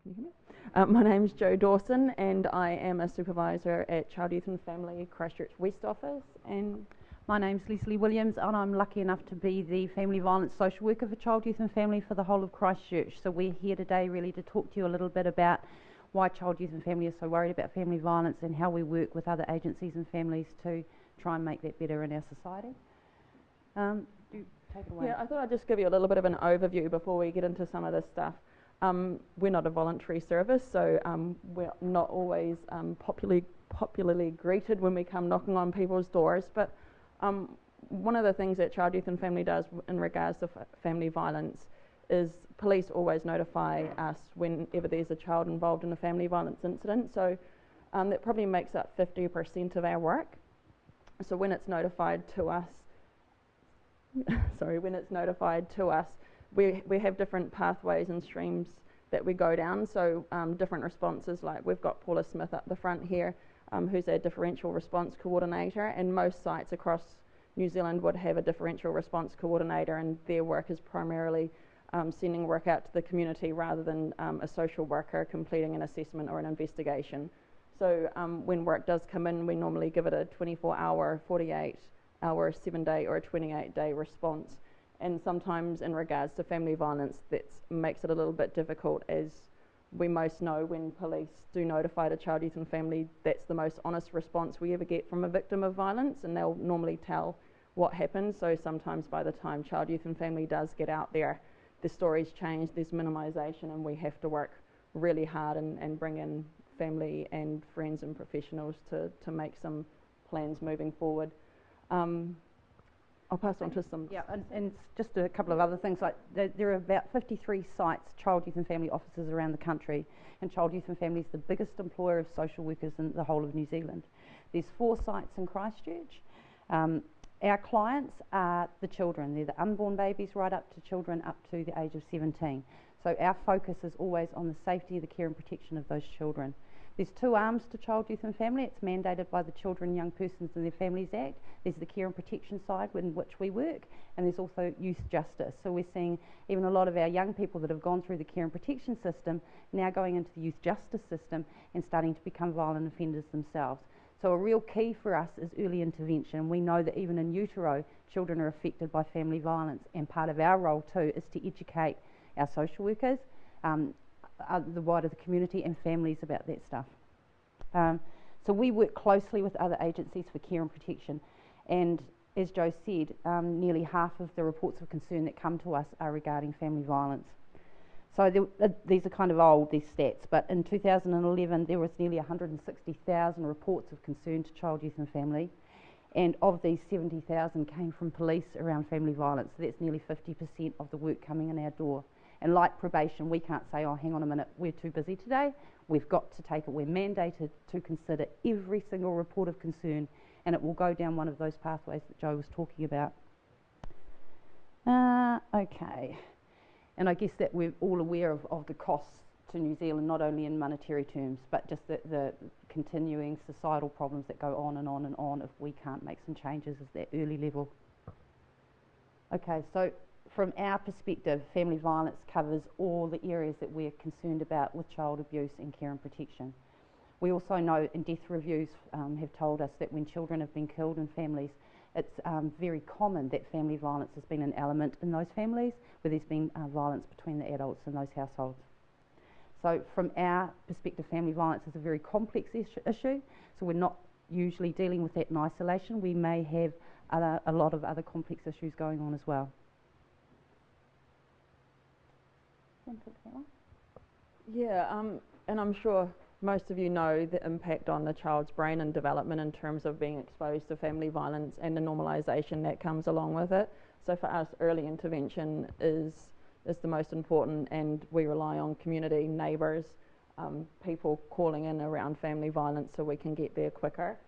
Can you hear me? My name's Jo Dawson, and I am a supervisor at Child, Youth and Family Christchurch West Office. And my name's Leslie Williams, and I'm lucky enough to be the family violence social worker for Child, Youth and Family for the whole of Christchurch. So we're here today really to talk to you a little bit about why Child, Youth and Family is so worried about family violence and how we work with other agencies and families to try and make that better in our society. Take away. Yeah, I thought I'd just give you a little bit of an overview before we get into some of this stuff. We're not a voluntary service, so we're not always popularly greeted when we come knocking on people's doors. But one of the things that Child, Youth and Family does in regards to family violence is police always notify us whenever there's a child involved in a family violence incident. So that probably makes up 50% of our work. So when it's notified to us, we have different pathways and streams that we go down. So different responses, like we've got Paula Smith up the front here, who's our differential response coordinator, and most sites across New Zealand would have a differential response coordinator, and their work is primarily sending work out to the community rather than a social worker completing an assessment or an investigation. So when work does come in, we normally give it a 24-hour, 48-hour, 7-day or a 28-day response. And sometimes in regards to family violence, that makes it a little bit difficult, as we most know when police do notify the Child, Youth and Family, that's the most honest response we ever get from a victim of violence, and they'll normally tell what happened. So sometimes by the time Child, Youth and Family does get out there, the stories change, there's minimisation, and we have to work really hard and bring in family and friends and professionals to make some plans moving forward. I'll pass on to some... Yeah, and just a couple of other things. Like there are about 53 sites, Child, Youth and Family offices around the country, and Child, Youth and Family is the biggest employer of social workers in the whole of New Zealand. There's 4 sites in Christchurch. Our clients are the children. They're the unborn babies right up to children up to the age of 17. So our focus is always on the safety, the care and protection of those children. There's 2 arms to Child, Youth and Family. It's mandated by the Children and Young Persons and Their Families Act. There's the care and protection side in which we work, and there's also youth justice. So we're seeing even a lot of our young people that have gone through the care and protection system now going into the youth justice system and starting to become violent offenders themselves. So a real key for us is early intervention. We know that even in utero, children are affected by family violence, and part of our role too is to educate our social workers, the wider the community and families about that stuff. So we work closely with other agencies for care and protection, and as Jo said, nearly half of the reports of concern that come to us are regarding family violence. So these are kind of old, these stats, but in 2011 there was nearly 160,000 reports of concern to Child, Youth and Family, and of these 70,000 came from police around family violence. So that's nearly 50% of the work coming in our door. And like probation, we can't say, oh, hang on a minute, we're too busy today. We've got to take it. We're mandated to consider every single report of concern, and it will go down one of those pathways that Jo was talking about. Okay. And I guess that we're all aware of the costs to New Zealand, not only in monetary terms, but just the continuing societal problems that go on and on and on if we can't make some changes at that early level. Okay, so from our perspective, family violence covers all the areas that we're concerned about with child abuse and care and protection. We also know, and death reviews have told us, that when children have been killed in families, it's very common that family violence has been an element in those families, where there's been violence between the adults in those households. So from our perspective, family violence is a very complex issue, so we're not usually dealing with that in isolation. We may have a lot of other complex issues going on as well. Yeah, and I'm sure most of you know the impact on the child's brain and development in terms of being exposed to family violence and the normalisation that comes along with it. So for us, early intervention is the most important, and we rely on community, neighbours, people calling in around family violence so we can get there quicker.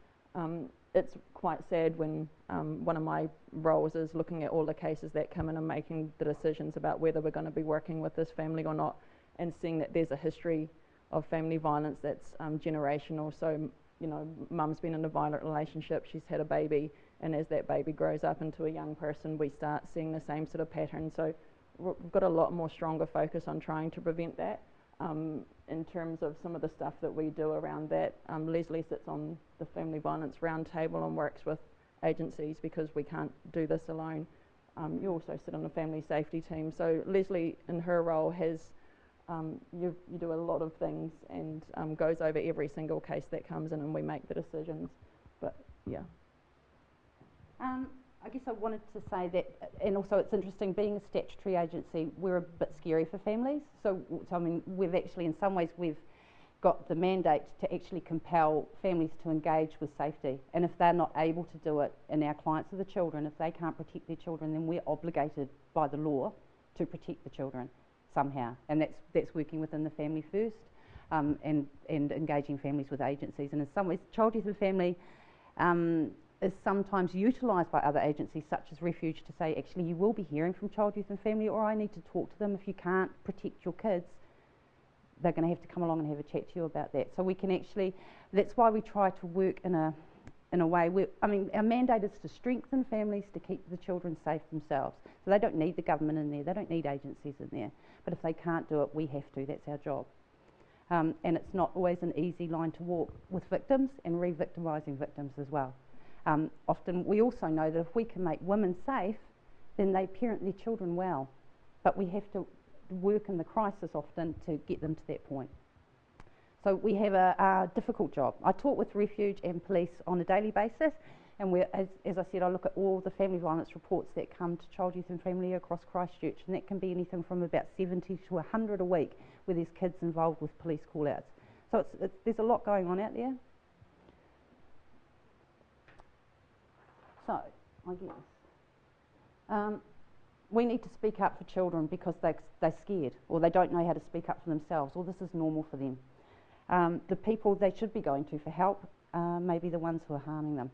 It's quite sad when one of my roles is looking at all the cases that come in and making the decisions about whether we're going to be working with this family or not, and seeing that there's a history of family violence that's generational. So, you know, mum's been in a violent relationship, she's had a baby, and as that baby grows up into a young person, we start seeing the same sort of pattern. So we've got a lot more stronger focus on trying to prevent that. In terms of some of the stuff that we do around that, Leslie sits on the Family Violence Roundtable and works with agencies because we can't do this alone. You also sit on the family safety team. So Leslie, in her role, has you do a lot of things and goes over every single case that comes in, and we make the decisions. But yeah. I guess I wanted to say that, and also it's interesting, being a statutory agency, we're a bit scary for families. So I mean, we've actually, in some ways, we've got the mandate to actually compel families to engage with safety. And if they're not able to do it, and our clients are the children, if they can't protect their children, then we're obligated by the law to protect the children somehow. And that's working within the family first, and engaging families with agencies. And in some ways, Child, Youth and Family is sometimes utilised by other agencies such as Refuge to say, actually, you will be hearing from Child, Youth and Family, or I need to talk to them. If you can't protect your kids, they're going to have to come along and have a chat to you about that. So we can actually, that's why we try to work in a way where, I mean, our mandate is to strengthen families to keep the children safe themselves. So they don't need the government in there, they don't need agencies in there. But if they can't do it, we have to, that's our job. And it's not always an easy line to walk with victims and re-victimising victims as well. Often we also know that if we can make women safe, then they parent their children well. But we have to work in the crisis often to get them to that point. So we have a difficult job. I talk with Refuge and police on a daily basis, and as I said, I look at all the family violence reports that come to Child, Youth and Family across Christchurch, and that can be anything from about 70 to 100 a week where there's kids involved with police call-outs. So there's a lot going on out there. So, I guess, we need to speak up for children because they're scared, or they don't know how to speak up for themselves, or this is normal for them. The people they should be going to for help may be the ones who are harming them,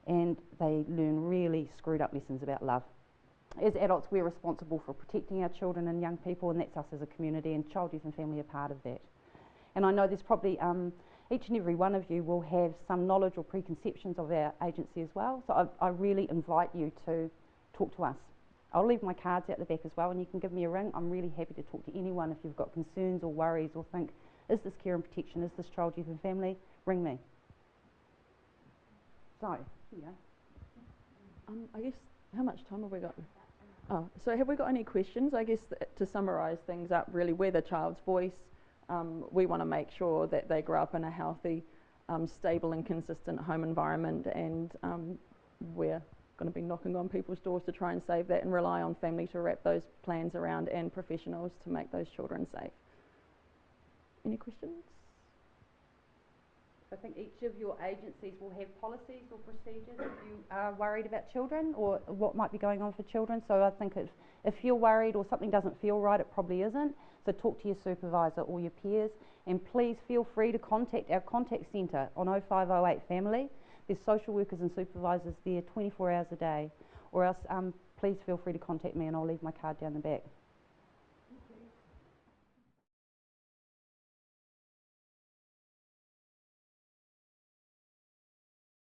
and they learn really screwed up lessons about love. As adults, we're responsible for protecting our children and young people, and that's us as a community, and Child, Youth and Family are part of that. And I know there's probably each and every one of you will have some knowledge or preconceptions of our agency as well, so I really invite you to talk to us. I'll leave my cards out the back as well, and you can give me a ring. I'm really happy to talk to anyone if you've got concerns or worries or think, is this care and protection, is this Child, Youth and Family? Ring me. So, here you go. I guess, how much time have we got? Oh, so have we got any questions? I guess to summarise things up, really, we're the child's voice. We want to make sure that they grow up in a healthy, stable and consistent home environment, and we're going to be knocking on people's doors to try and save that, and rely on family to wrap those plans around, and professionals to make those children safe. Any questions? I think each of your agencies will have policies or procedures if you are worried about children or what might be going on for children. So I think if you're worried or something doesn't feel right, it probably isn't. So talk to your supervisor or your peers, and please feel free to contact our contact centre on 0508 Family. There's social workers and supervisors there 24 hours a day, or else please feel free to contact me, and I'll leave my card down the back.